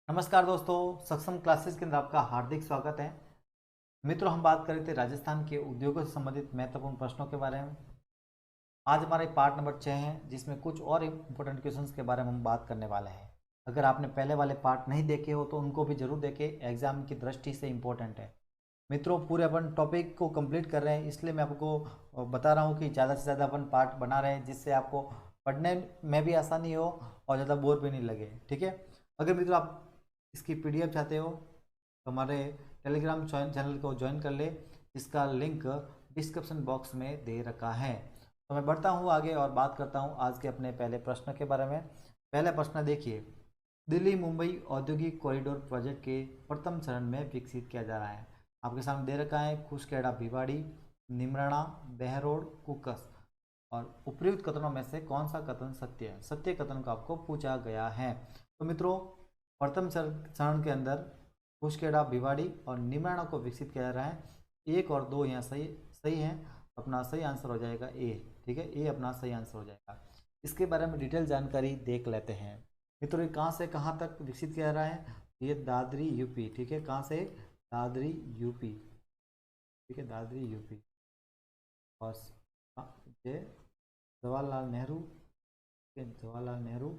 नमस्कार दोस्तों, सक्षम क्लासेस के अंदर आपका हार्दिक स्वागत है। मित्रों, हम बात कर रहे थे राजस्थान के उद्योगों से संबंधित महत्वपूर्ण प्रश्नों के बारे में। आज हमारे पार्ट नंबर 6 है, जिसमें कुछ और इम्पोर्टेंट क्वेश्चंस के बारे में हम बात करने वाले हैं। अगर आपने पहले वाले पार्ट नहीं देखे हो तो उनको भी जरूर देखें, एग्जाम की दृष्टि से इम्पोर्टेंट है। मित्रों, पूरे अपन टॉपिक को कंप्लीट कर रहे हैं, इसलिए मैं आपको बता रहा हूँ कि ज़्यादा से ज़्यादा अपन पार्ट बना रहे हैं, जिससे आपको पढ़ने में भी आसानी हो और ज़्यादा बोर भी नहीं लगे। ठीक है। अगर मित्रों आप इसकी पीडीएफ चाहते हो तो हमारे टेलीग्राम चैनल को ज्वाइन कर ले। इसका लिंक डिस्क्रिप्शन बॉक्स में दे रखा है। तो मैं बढ़ता हूँ आगे और बात करता हूँ आज के अपने पहले प्रश्न के बारे में। पहला प्रश्न देखिए, दिल्ली मुंबई औद्योगिक कॉरिडोर प्रोजेक्ट के प्रथम चरण में विकसित किया जा रहा है। आपके सामने दे रखा है खुशखेड़ा भिवाड़ी, निमराना, बहरोड, कुकस। और उपयुक्त कथनों में से कौन सा कथन सत्य है? सत्य कथन को आपको पूछा गया है। तो मित्रों, प्रथम चरण के अंदर खुशखेड़ा भिवाड़ी और निमराना को विकसित किया जा रहा है। एक और दो यहाँ सही सही है। अपना सही आंसर हो जाएगा ए। ठीक है, ए अपना सही आंसर हो जाएगा। इसके बारे में डिटेल जानकारी देख लेते हैं। मित्रों, ये कहाँ से कहाँ तक विकसित किया जा रहा है? ये दादरी यूपी। ठीक है, कहाँ से? दादरी यूपी। ठीक है, दादरी यूपी। और ये जवाहरलाल नेहरू, जवाहरलाल नेहरू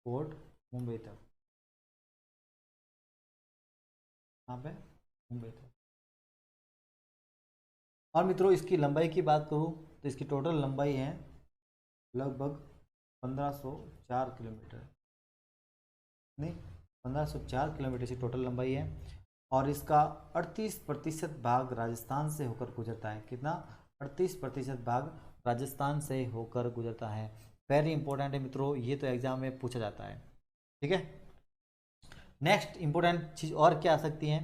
पोर्ट, मुंबई तक। यहाँ पे मुंबई तक। और मित्रों, इसकी लंबाई की बात करूँ तो इसकी टोटल लंबाई है लगभग 1504 किलोमीटर। नहीं, 1504 किलोमीटर की टोटल लंबाई है। और इसका 38% भाग राजस्थान से होकर गुजरता है। कितना? 38% भाग राजस्थान से होकर गुजरता है। वेरी इंपॉर्टेंट है मित्रों, ये तो एग्जाम में पूछा जाता है। ठीक है। नेक्स्ट इंपॉर्टेंट चीज़ और क्या आ सकती है?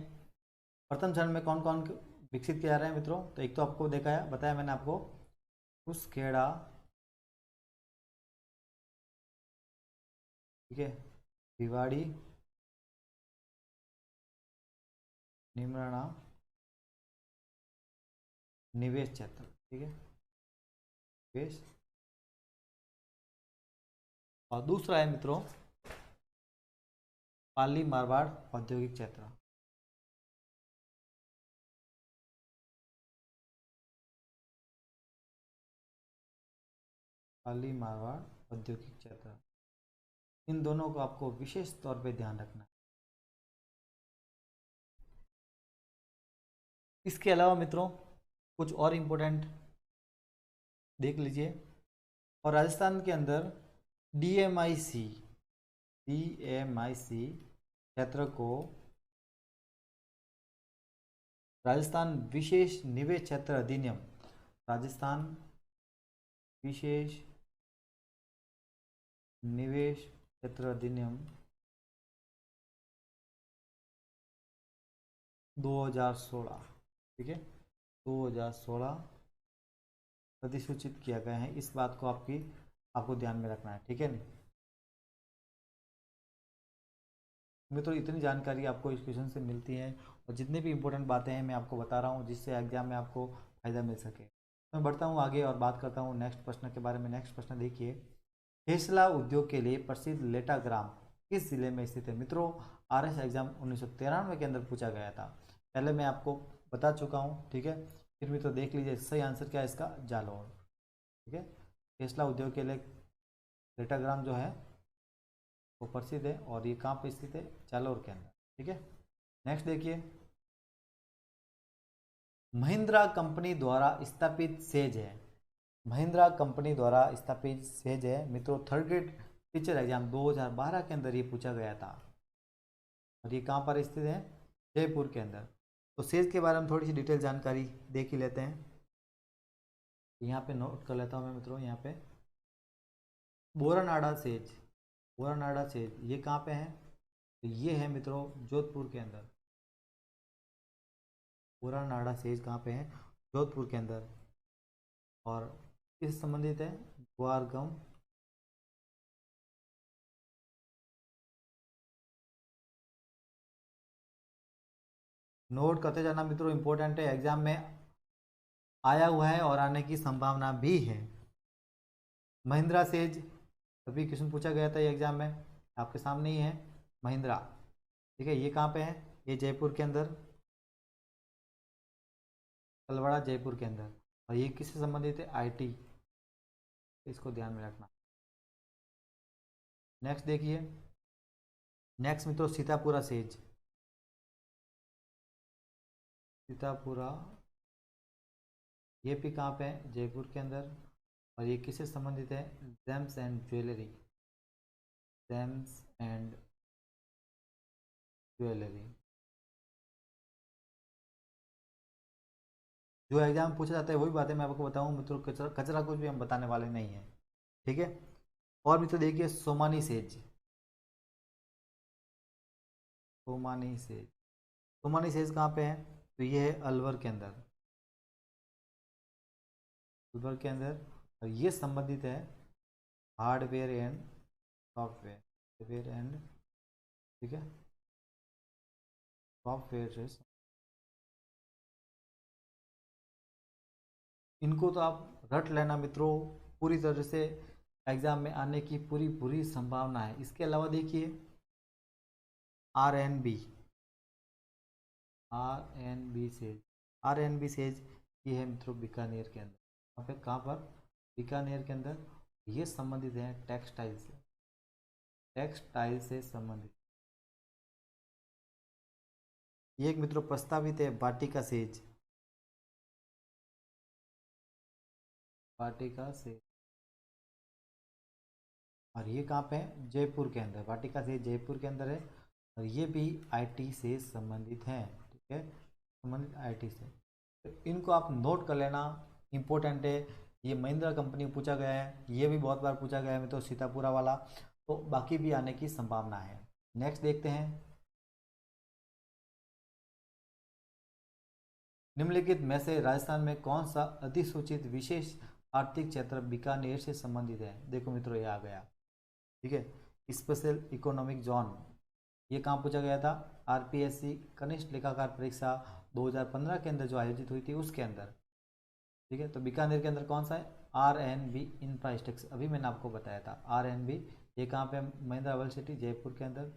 प्रथम चरण में कौन कौन विकसित किया जा रहा है मित्रों? तो एक तो आपको देखा है, बताया मैंने आपको, कुसखेड़ा। ठीक है, भिवाड़ी, निमराना, निवेश क्षेत्र। ठीक है, निवेश। और दूसरा है मित्रों पाली मारवाड़ औद्योगिक क्षेत्र। पाली मारवाड़ औद्योगिक क्षेत्र। इन दोनों को आपको विशेष तौर पे ध्यान रखना है। इसके अलावा मित्रों कुछ और इम्पोर्टेंट देख लीजिए। और राजस्थान के अंदर डीएमआईसी, डीएमआईसी क्षेत्र को राजस्थान विशेष निवेश क्षेत्र अधिनियम, राजस्थान विशेष निवेश क्षेत्र अधिनियम 2016। ठीक है, 2016 अधिसूचित किया गया है। इस बात को आपको ध्यान में रखना है। ठीक है मित्रों, इतनी जानकारी आपको इस क्वेश्चन से मिलती है और जितनी भी इंपॉर्टेंट बातें हैं मैं आपको बता रहा हूँ, जिससे एग्जाम में आपको फायदा मिल सके। मैं बढ़ता हूँ आगे और बात करता हूँ नेक्स्ट प्रश्न के बारे में। नेक्स्ट प्रश्न देखिए, हेसला उद्योग के लिए प्रसिद्ध लेटाग्राम किस जिले में स्थित है? मित्रों, आरएस एग्जाम 1993 के अंदर पूछा गया था। पहले मैं आपको बता चुका हूँ। ठीक है, फिर मित्रों देख लीजिए सही आंसर क्या है इसका, जालौर। ठीक है, हेसला उद्योग के लिए लेटाग्राम जो है वो प्रसिद्ध है और ये कहाँ पर स्थित है? जालौर के अंदर। ठीक है, नेक्स्ट देखिए, महिंद्रा कंपनी द्वारा स्थापित सेज है। महिंद्रा कंपनी द्वारा स्थापित सेज है मित्रों। थर्ड ग्रेड टीचर एग्जाम 2012 के अंदर ये पूछा गया था और ये कहाँ पर स्थित है? जयपुर के अंदर। तो सेज के बारे में थोड़ी सी डिटेल जानकारी देख ही लेते हैं। यहाँ पे नोट कर लेता हूँ मैं मित्रों। यहाँ पे बोरानाडा सेज, बोरानाडा सेज ये कहाँ पे है? तो ये है मित्रों जोधपुर के अंदर। बोरानाडा सेज कहाँ पे है? जोधपुर के अंदर। और किस संबंधित है? ग्वारगम। नोट करते जाना मित्रों, इंपॉर्टेंट है, एग्जाम में आया हुआ है और आने की संभावना भी है। महिंद्रा सेज अभी क्वेश्चन पूछा गया था ये एग्जाम में, आपके सामने ही है। महिंद्रा, ठीक है। ये कहाँ पे है? ये जयपुर के अंदर, तलवाड़ा जयपुर के अंदर। और ये किससे संबंधित है? आईटी, इसको ध्यान में रखना। नेक्स्ट देखिए, नेक्स्ट मित्रों सीतापुरा सेज, सीतापुरा, ये भी कहाँ पे है? जयपुर के अंदर। और ये किससे संबंधित है? James and jewellery, James and jewellery. जो एग्जाम पूछा जाता है वही बातें मैं आपको बताऊँ मित्रों, कचरा कचरा कुछ भी हम बताने वाले नहीं हैं, ठीक है। और मित्रों देखिए Somani says, Somani says, Somani says कहाँ पे है? तो ये है अलवर के अंदर, अलवर के अंदर। और ये संबंधित है hardware and software, hardware and, ठीक है, सॉफ्टवेयर से। इनको तो आप रट लेना मित्रों, पूरी तरह से एग्जाम में आने की पूरी पूरी संभावना है। इसके अलावा देखिए RNB, RNB says, RNB says ये है मित्रों बीकानेर के अंदर। यहाँ पे कहाँ पर? बीकानेर के अंदर। ये संबंधित है टेक्सटाइल से, टेक्सटाइल से संबंधित। ये एक मित्रों प्रस्तावित है वाटिका सेज, वाटिका सेज। और ये कहाँ पे है? जयपुर के अंदर, वाटिका सेज जयपुर के अंदर है। और ये भी आईटी से संबंधित हैं, ठीक है, संबंधित आईटी से। तो इनको आप नोट कर लेना, इम्पोर्टेंट है। ये महिंद्रा कंपनी पूछा गया है, ये भी बहुत बार पूछा गया है मित्रों, सीतापुरा वाला। तो बाकी भी आने की संभावना है। नेक्स्ट देखते हैं, निम्नलिखित में से राजस्थान में कौन सा अधिसूचित विशेष आर्थिक क्षेत्र बीकानेर से संबंधित है? देखो मित्रों ये आ गया, ठीक है, स्पेशल इकोनॉमिक जोन। ये कहाँ पूछा गया था? आरपीएससी कनिष्ठ लेखाकार परीक्षा 2015 के अंदर जो आयोजित हुई थी उसके अंदर, ठीक है। तो बीकानेर के अंदर कौन सा है? RNB इंफ्रास्ट्रक्चर, अभी मैंने आपको बताया था RNB। ये कहाँ पे? महिंद्रा वर्ल्ड सिटी जयपुर के अंदर,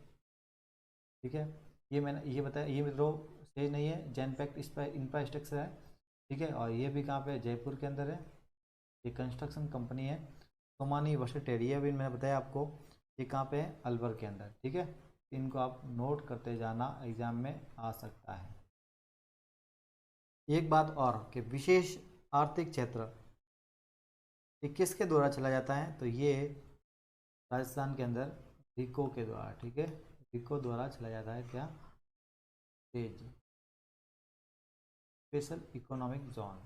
ठीक है। ये मैंने ये बताया, ये मित्रों सही नहीं है, जैनपैक्ट इस पर इंफ्रास्ट्रक्चर है, ठीक है। और ये भी कहाँ पे? जयपुर के अंदर है। ये कंस्ट्रक्शन कंपनी है। सोमानी वर्सिटेड, ये भी मैंने बताया आपको, ये कहाँ पे है? अलवर के अंदर, ठीक है। इनको आप नोट करते जाना, एग्जाम में आ सकता है। एक बात और कि विशेष आर्थिक क्षेत्र ये किसके द्वारा चला जाता है? तो ये राजस्थान के अंदर रिको के द्वारा, ठीक है, रिको द्वारा चला जाता है। क्या? तेज स्पेशल इकोनॉमिक जोन।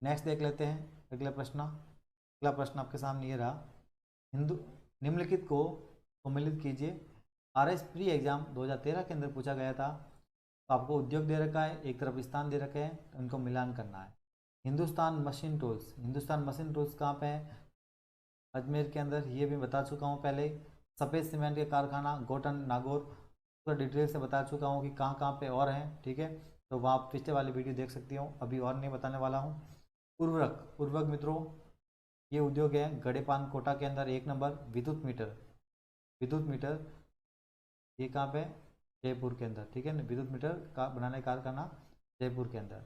नेक्स्ट देख लेते हैं अगला प्रश्न। अगला प्रश्न आपके सामने ये रहा, हिंदू निम्नलिखित को सम्मिलित कीजिए। RS प्री एग्जाम 2013 के अंदर पूछा गया था। तो आपको उद्योग दे रखा है, एक तरफ स्थान दे रखे हैं, तो इनको मिलान करना है। Hindustan machine tools, Hindustan machine tools कहाँ पे है? अजमेर के अंदर, ये भी बता चुका हूँ पहले। सफ़ेद सीमेंट के कारखाना गोटन नागौर, पूरा डिटेल से बता चुका हूँ कि कहाँ कहाँ पे और हैं, ठीक है। तो वहाँ आप पिछले वाली वीडियो देख सकती हो, अभी और नहीं बताने वाला हूँ। उर्वरक, उर्वरक मित्रों ये उद्योग है गड़ेपान कोटा के अंदर 1 नंबर। विद्युत मीटर, विद्युत मीटर ये कहाँ पे? जयपुर के अंदर, ठीक है ना। विद्युत मीटर का बनाने का कारखाना जयपुर के अंदर,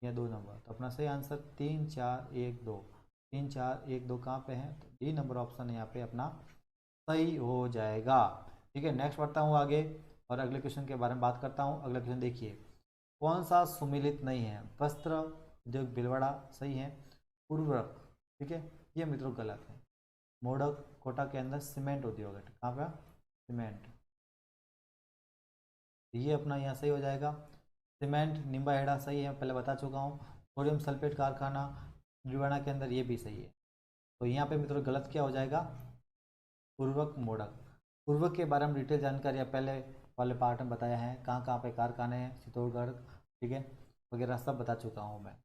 ये 2 नंबर। तो अपना सही आंसर 3 4 1 2, 3 4 1 2 कहाँ पे है? तो डी नंबर ऑप्शन यहाँ पे अपना सही हो जाएगा, ठीक है। नेक्स्ट बढ़ता हूँ आगे और अगले क्वेश्चन के बारे में बात करता हूँ। अगला क्वेश्चन देखिए, कौन सा सुमिलित नहीं है? वस्त्र उद्योग भिलवाड़ा सही है। उर्वरक, ठीक है, ये मित्रों गलत है। मोड़क कोटा के अंदर सीमेंट उद्योग है, कहाँ पे? सीमेंट, ये अपना यहाँ सही हो जाएगा। सीमेंट निम्बा हेड़ा सही है, पहले बता चुका हूँ। सोडियम सल्फेट कारखाना भिलवाड़ा के अंदर, ये भी सही है। तो यहाँ पे मित्रों गलत क्या हो जाएगा? उर्वरक मोड़क। उर्वरक के बारे में डिटेल जानकारी आप पहले वाले पार्ट में बताया है, कहाँ कहाँ पे कारखाने हैं, चित्तौड़गढ़, ठीक है, वगैरह सब बता चुका हूँ मैं।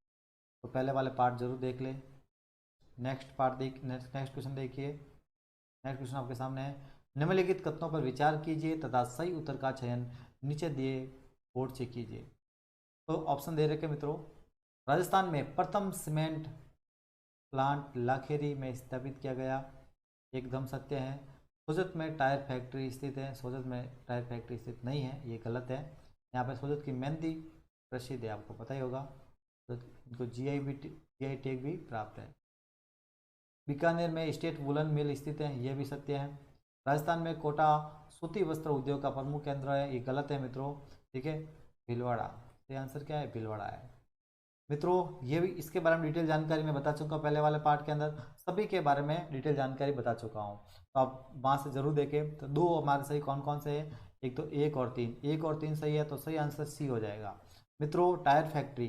तो पहले वाले पार्ट जरूर देख ले। नेक्स्ट पार्ट देख, नेक्स्ट क्वेश्चन देखिए। नेक्स्ट क्वेश्चन आपके सामने है, निम्नलिखित कथनों पर विचार कीजिए तथा सही उत्तर का चयन नीचे दिए बोर्ड से कीजिए। तो ऑप्शन दे रखे मित्रों, राजस्थान में प्रथम सीमेंट प्लांट लाखेरी में स्थापित किया गया, एकदम सत्य है। सोजत में टायर फैक्ट्री स्थित है, सोजत में टायर फैक्ट्री स्थित नहीं है, ये गलत है। यहाँ पे सोजत की मेहंदी प्रसिद्ध है, आपको पता ही होगा, तो इनको जीआई टैग भी प्राप्त है। बीकानेर में स्टेट वुलन मिल स्थित है, ये भी सत्य है। राजस्थान में कोटा सूती वस्त्र उद्योग का प्रमुख केंद्र है, ये गलत है मित्रों, ठीक है, भीलवाड़ा। तो आंसर क्या है, भीलवाड़ा है। मित्रों ये भी, इसके बारे में डिटेल जानकारी मैं बता चुका हूँ पहले वाले पार्ट के अंदर, सभी के बारे में डिटेल जानकारी बता चुका हूँ, तो आप वहाँ से जरूर देखें। तो दो हमारे सही कौन कौन से हैं, एक तो एक और तीन, एक और तीन सही है, तो सही आंसर सी हो जाएगा। मित्रों टायर फैक्ट्री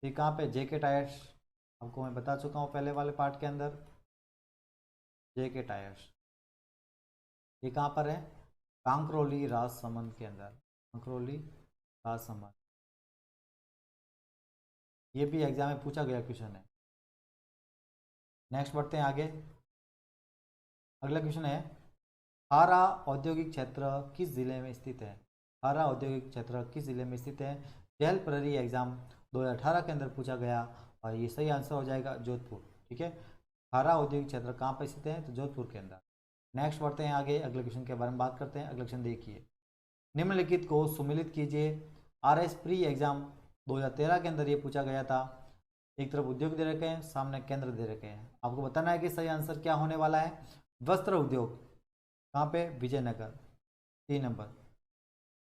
ये कहाँ पे, जेके टायर्स, आपको मैं बता चुका हूँ पहले वाले पार्ट के अंदर, जेके टायर्स ये कहाँ पर है, कांकरोली राजसमंद के अंदर, कांकरोली राजसमंद। ये भी एग्जाम में पूछा गया क्वेश्चन है। नेक्स्ट बढ़ते हैं आगे। अगला क्वेश्चन है, हारा औद्योगिक क्षेत्र किस जिले में स्थित है। हारा औद्योगिक क्षेत्र किस जिले में स्थित है, जेल प्रहरी एग्जाम 2018 के अंदर पूछा गया, और ये सही आंसर हो जाएगा जोधपुर, ठीक है। हारा औद्योगिक क्षेत्र कहाँ पर स्थित है, तो जोधपुर के अंदर। नेक्स्ट बढ़ते हैं आगे, अगले क्वेश्चन के बारे में बात करते हैं। अगला क्वेश्चन देखिए, निम्नलिखित को सुमिलित कीजिए। RS प्री एग्जाम 2013 के अंदर ये पूछा गया था। एक तरफ उद्योग दे रखे हैं, सामने केंद्र दे रखे हैं, आपको बताना है कि सही आंसर क्या होने वाला है। वस्त्र उद्योग कहाँ पे, विजयनगर 3 नंबर।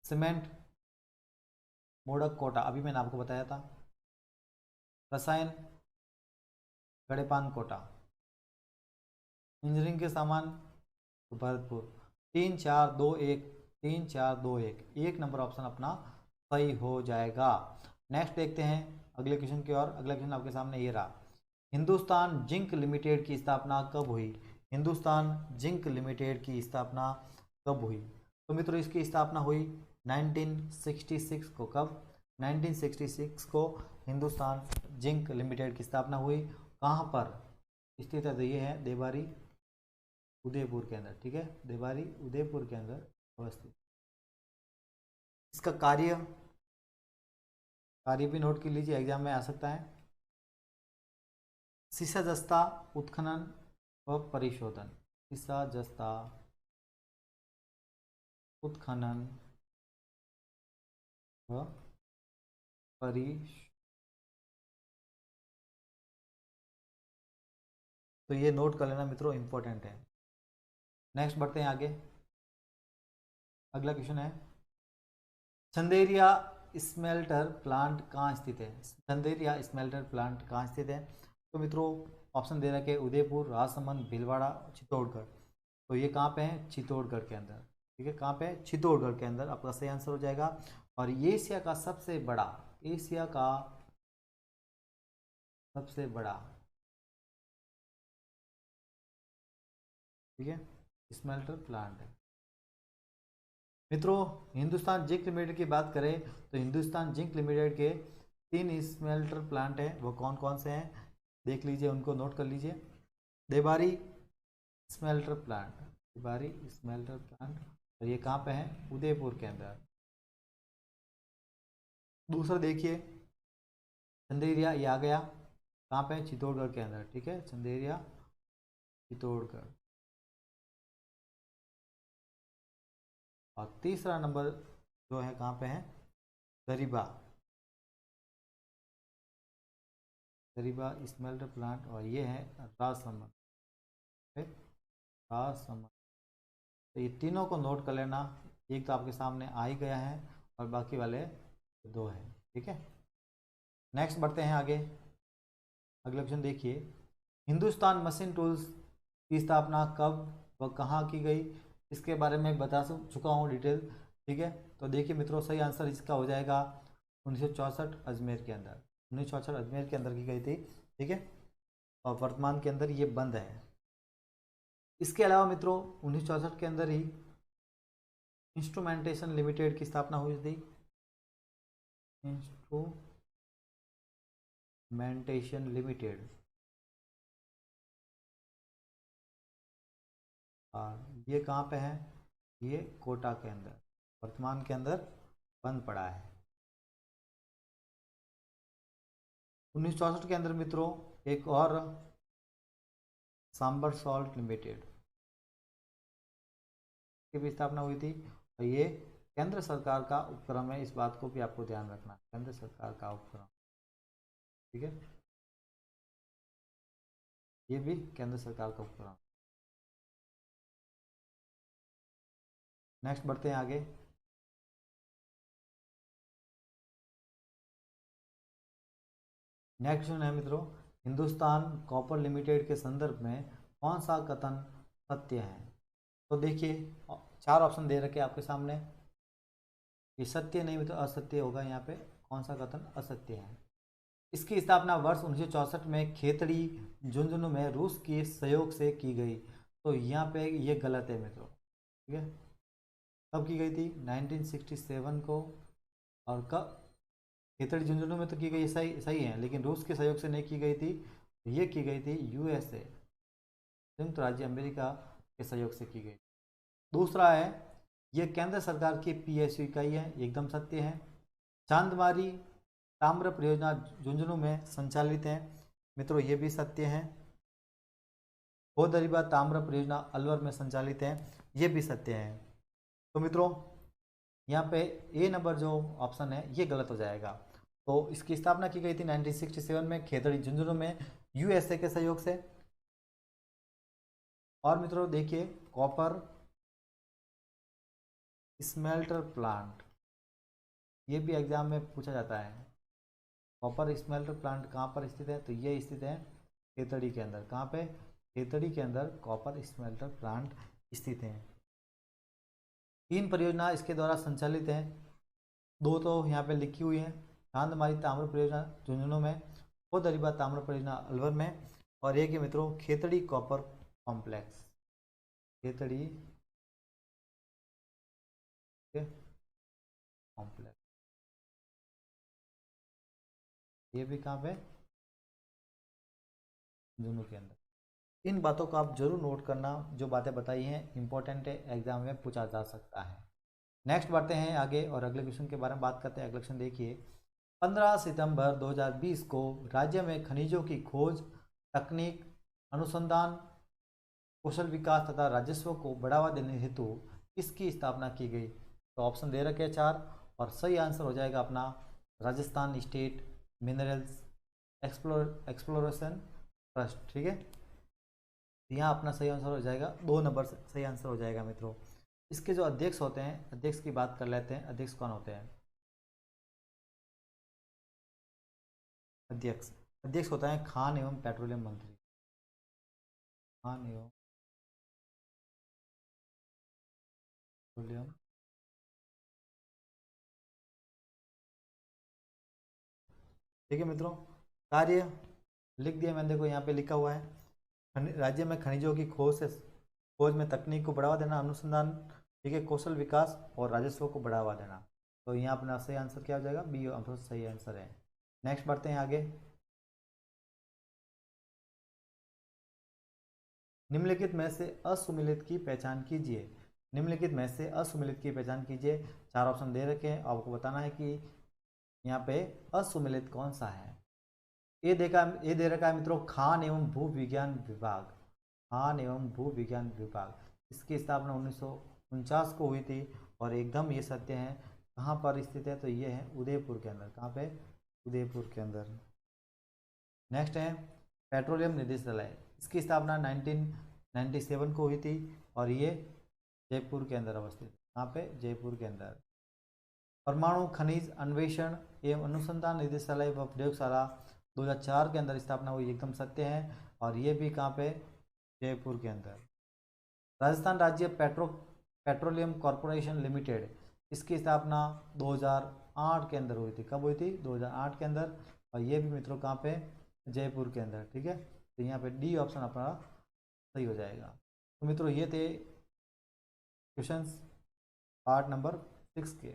सीमेंट मोड़क कोटा, अभी मैंने आपको बताया था। रसायन गड़ेपान कोटा। इंजीनियरिंग के सामान तो भरतपुर। 3 4 2 1, 3 4 2 1, एक नंबर ऑप्शन अपना सही हो जाएगा। नेक्स्ट देखते हैं अगले क्वेश्चन की ओर। अगला क्वेश्चन आपके सामने ये रहा, हिंदुस्तान जिंक लिमिटेड की स्थापना कब हुई। हिंदुस्तान जिंक लिमिटेड की स्थापना कब हुई, तो मित्रों इसकी स्थापना हुई 1966 को। कब, 1966 को हिंदुस्तान जिंक लिमिटेड की स्थापना हुई। कहाँ पर स्थित है, तो ये है देवारी उदयपुर के अंदर, ठीक है, देवारी उदयपुर के अंदर अवस्थित। इसका कार्य भी नोट कर लीजिए, एग्जाम में आ सकता है। सीसा जस्ता उत्खनन व परिशोधन, सीसा जस्ता उत्खनन व परिश, तो ये नोट कर लेना मित्रों, इंपॉर्टेंट है। नेक्स्ट बढ़ते हैं आगे। अगला क्वेश्चन है, चंदेरिया स्मेल्टर प्लांट कहाँ स्थित है। चंदेरिया स्मेल्टर प्लांट कहाँ स्थित है, तो मित्रों ऑप्शन दे रखे उदयपुर, राजसमंद, भीलवाड़ा, चित्तौड़गढ़। तो ये कहाँ पे है, चित्तौड़गढ़ के अंदर, ठीक है, कहाँ पे है, चित्तौड़गढ़ के अंदर आपका सही आंसर हो जाएगा। और ये एशिया का सबसे बड़ा, एशिया का सबसे बड़ा, ठीक है, स्मेल्टर प्लांट है। मित्रों हिंदुस्तान जिंक लिमिटेड की बात करें तो हिंदुस्तान जिंक लिमिटेड के 3 स्मेल्टर प्लांट हैं, वो कौन कौन से हैं देख लीजिए, उनको नोट कर लीजिए। Debari smelter plant, Debari smelter plant, और ये कहाँ पे है, उदयपुर के अंदर। दूसरा देखिए चंदेरिया, ये आ गया कहाँ पे, चित्तौड़गढ़ के अंदर, ठीक है, चंदेरिया चित्तौड़गढ़। और तीसरा नंबर जो है कहाँ पे है, दरीबा, दरीबा स्मेल्टर प्लांट, और ये है राजसमंद, राजसमंद। तो ये तीनों को नोट कर लेना, एक तो आपके सामने आ ही गया है और बाकी वाले 2 हैं, ठीक है। नेक्स्ट बढ़ते हैं आगे। अगला क्वेश्चन देखिए, हिंदुस्तान मशीन टूल्स की स्थापना कब व कहाँ की गई, इसके बारे में बता चुका हूँ डिटेल, ठीक है। तो देखिए मित्रों सही आंसर इसका हो जाएगा 1964 अजमेर के अंदर, 1964 अजमेर के अंदर की गई थी, ठीक है, और वर्तमान के अंदर ये बंद है। इसके अलावा मित्रों 1964 के अंदर ही इंस्ट्रूमेंटेशन लिमिटेड की स्थापना हुई थी, इंस्ट्रूमेंटेशन लिमिटेड, और ये कहाँ पे है, ये कोटा के अंदर, वर्तमान के अंदर बंद पड़ा है। 1964 के अंदर मित्रों एक और सांबर सॉल्ट लिमिटेड, की भी स्थापना हुई थी। और ये केंद्र सरकार का उपक्रम है, इस बात को भी आपको ध्यान रखना, केंद्र सरकार का उपक्रम, ठीक है, ये भी केंद्र सरकार का उपक्रम। नेक्स्ट बढ़ते हैं आगे। नेक्स्ट क्वेश्चन है मित्रों, हिंदुस्तान कॉपर लिमिटेड के संदर्भ में कौन सा कथन सत्य है? तो देखिए 4 ऑप्शन दे रखे आपके सामने, ये सत्य नहीं तो असत्य होगा, यहाँ पे कौन सा कथन असत्य है? इसकी स्थापना वर्ष 1964 में खेतड़ी झुंझुनू में रूस के सहयोग से की गई। तो यहाँ पे ये गलत है मित्रों, ठीक है। कब की गई थी? 1967 को। और कब? खेतड़ी झुंझुनू में तो की गई, सही सही है, लेकिन रूस के सहयोग से नहीं की गई थी, ये की गई थी यूएसए, संयुक्त राज्य अमेरिका के सहयोग से की गई। दूसरा है, ये केंद्र सरकार की पीएसयू इकाई है, एकदम सत्य है। चांदमारी ताम्र परियोजना झुंझुनू में संचालित है, मित्रों ये भी सत्य है। होदरीबा ताम्र परियोजना अलवर में संचालित है, ये भी सत्य है। तो मित्रों यहाँ पे ए नंबर जो ऑप्शन है ये गलत हो जाएगा। तो इसकी स्थापना की गई थी 1967 में खेतड़ी झुंझुनू में यूएसए के सहयोग से। और मित्रों देखिए, कॉपर स्मेल्टर प्लांट, ये भी एग्जाम में पूछा जाता है। कॉपर स्मेल्टर प्लांट कहाँ पर स्थित है? तो ये स्थित है खेतड़ी के अंदर। कहाँ पे? खेतड़ी के अंदर कॉपर स्मेल्टर प्लांट स्थित है। 3 परियोजना इसके द्वारा संचालित हैं, 2 तो यहाँ पे लिखी हुई है, चांदमारी ताम्र परियोजना झुंझुनू में, होदरीबा ताम्र परियोजना अलवर में, और एक है मित्रों Khetri copper complex, Khetri complex, ये भी कहाँ पे? झुंझुनू के अंदर। इन बातों को आप जरूर नोट करना, जो बातें बताई हैं इंपॉर्टेंट है, एग्जाम में पूछा जा सकता है। नेक्स्ट बढ़ते हैं आगे और अगले क्वेश्चन के बारे में बात करते हैं। अगला क्वेश्चन देखिए, 15 सितंबर 2020 को राज्य में खनिजों की खोज, तकनीक, अनुसंधान, कौशल विकास तथा राजस्व को बढ़ावा देने हेतु इसकी स्थापना की गई। तो ऑप्शन दे रखे हैं 4, और सही आंसर हो जाएगा अपना Rajasthan state minerals exploration trust, ठीक है। यहाँ अपना सही आंसर हो जाएगा, 2 नंबर से सही आंसर हो जाएगा मित्रों। इसके जो अध्यक्ष होते हैं, अध्यक्ष की बात कर लेते हैं। अध्यक्ष कौन होते हैं? अध्यक्ष अध्यक्ष होता है खान एवं पेट्रोलियम मंत्री, खान एवं पेट्रोलियम। ठीक है मित्रों, कार्य लिख दिया मैंने, देखो यहाँ पे लिखा हुआ है, राज्य में खनिजों की खोज में तकनीक को बढ़ावा देना, अनुसंधान, ठीक है, कौशल विकास और राजस्व को बढ़ावा देना। तो यहाँ अपना सही आंसर क्या हो जाएगा? बी ऑप्शन सही आंसर है। नेक्स्ट बढ़ते हैं आगे। निम्नलिखित में से असुमिलित की पहचान कीजिए। निम्नलिखित में से असुमिलित की पहचान कीजिए। 4 ऑप्शन दे रखे हैं, आपको बताना है कि यहाँ पे असुमिलित कौन सा है। ये दे रखा है मित्रों खान एवं भू विज्ञान विभाग, खान एवं भू विज्ञान विभाग। इसकी स्थापना 1949 को हुई थी, और एकदम ये सत्य है। कहाँ पर स्थित है? तो ये है उदयपुर के अंदर। कहाँ पे? उदयपुर के अंदर। नेक्स्ट है पेट्रोलियम निदेशालय, इसकी स्थापना 1997 को हुई थी, और ये जयपुर के अंदर अवस्थित। कहाँ पे? जयपुर के अंदर। परमाणु खनिज अन्वेषण एवं अनुसंधान निदेशालय व प्रयोगशाला 2004 के अंदर स्थापना हुई, एकदम सत्य है, और ये भी कहाँ पे? जयपुर के अंदर। राजस्थान राज्य पेट्रोलियम कॉरपोरेशन लिमिटेड, इसकी स्थापना 2008 के अंदर हुई थी। कब हुई थी? 2008 के अंदर, और ये भी मित्रों कहाँ पे? जयपुर के अंदर, ठीक है। तो यहाँ पे डी ऑप्शन अपना सही हो जाएगा। तो मित्रों ये थे क्वेश्चंस पार्ट नंबर 6 के।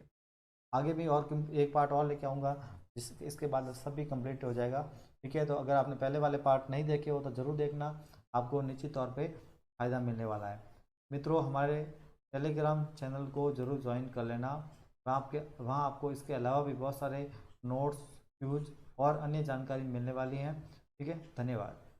आगे भी और एक पार्ट और लेके आऊँगा, इसके बाद सब भी कंप्लीट हो जाएगा, ठीक है। तो अगर आपने पहले वाले पार्ट नहीं देखे हो तो ज़रूर देखना, आपको निश्चित तौर पे फ़ायदा मिलने वाला है। मित्रों हमारे टेलीग्राम चैनल को ज़रूर ज्वाइन कर लेना, वहाँ आपको इसके अलावा भी बहुत सारे नोट्स, क्यूज और अन्य जानकारी मिलने वाली हैं, ठीक है। धन्यवाद।